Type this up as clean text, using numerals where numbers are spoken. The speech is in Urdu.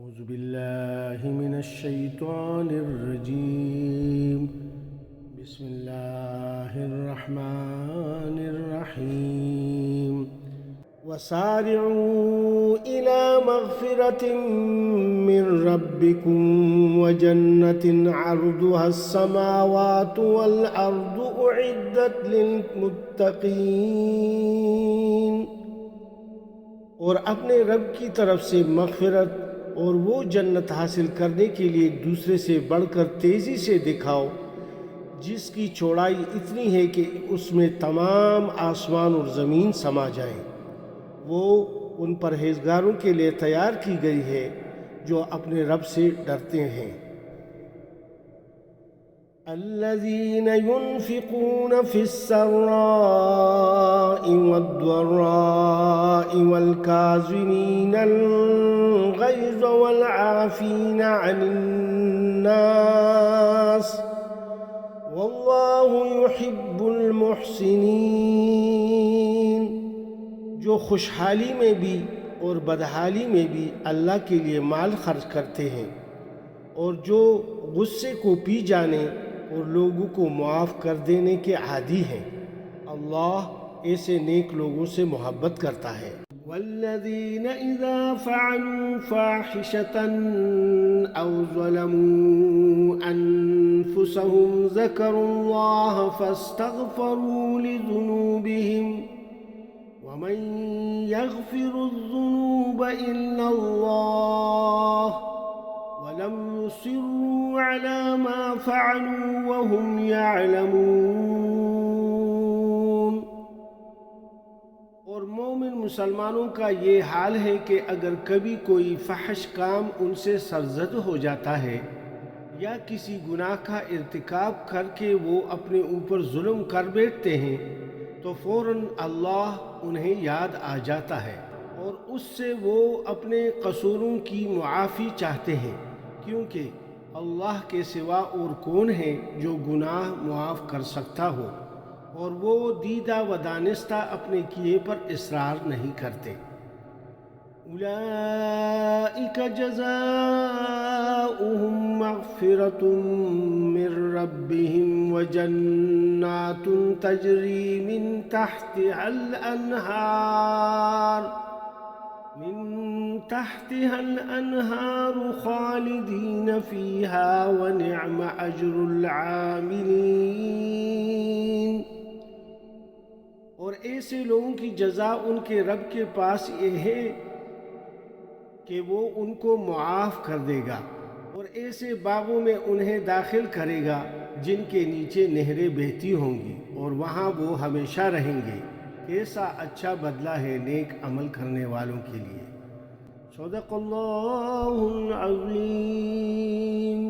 أعوذ بالله من الشيطان الرجيم. بسم الله الرحمن الرحيم. وسارعوا إلى مغفرة من ربكم وجنة عرضها السماوات والأرض أعدت للمتقين. اور اپنے رب کی طرف سے مغفرت اور وہ جنت حاصل کرنے کے لیے ایک دوسرے سے بڑھ کر تیزی سے دکھاؤ جس کی چوڑائی اتنی ہے کہ اس میں تمام آسمان اور زمین سما جائیں. وہ ان پرہیزگاروں کے لیے تیار کی گئی ہے جو اپنے رب سے ڈرتے ہیں. الذين ينفقون في السراء والضراء والكاظمين الغيظ والعافين عن الناس والله يحب المحسنين. جو خوشحالی میں بھی اور بدحالی میں بھی اللہ کے لیے مال خرچ کرتے ہیں اور جو غصے کو پی جانے اور لوگوں کو معاف کر دینے کے عادی ہیں. اللہ ایسے نیک لوگوں سے محبت کرتا ہے. والذین اذا فعلوا فاحشة او ظلموا انفسهم ذکروا اللہ فاستغفروا لذنوبهم ومن يغفر الذنوب الا اللہ وَلَمْ يُصِرُّوا عَلَى مَا فَعَلُوا وَهُمْ يَعْلَمُونَ. اور مومن مسلمانوں کا یہ حال ہے کہ اگر کبھی کوئی فحش کام ان سے سرزد ہو جاتا ہے یا کسی گناہ کا ارتکاب کر کے وہ اپنے اوپر ظلم کر بیٹھتے ہیں تو فوراً اللہ انہیں یاد آ جاتا ہے اور اس سے وہ اپنے قصوروں کی معافی چاہتے ہیں، کیونکہ اللہ کے سوا اور کون ہے جو گناہ معاف کر سکتا ہو، اور وہ دیدہ و دانستہ اپنے کیے پر اصرار نہیں کرتے. اولئک جزاؤہم مغفرۃ من ربہم وجنات تجری من تحتها الأنهار خالدین فیہا ونعم اجر العاملین. اور ایسے لوگوں کی جزا ان کے رب کے پاس یہ ہے کہ وہ ان کو معاف کر دے گا اور ایسے باغوں میں انہیں داخل کرے گا جن کے نیچے نہریں بہتی ہوں گی اور وہاں وہ ہمیشہ رہیں گے. کیسا اچھا بدلہ ہے نیک عمل کرنے والوں کے لیے. صدق اللہ العظیم.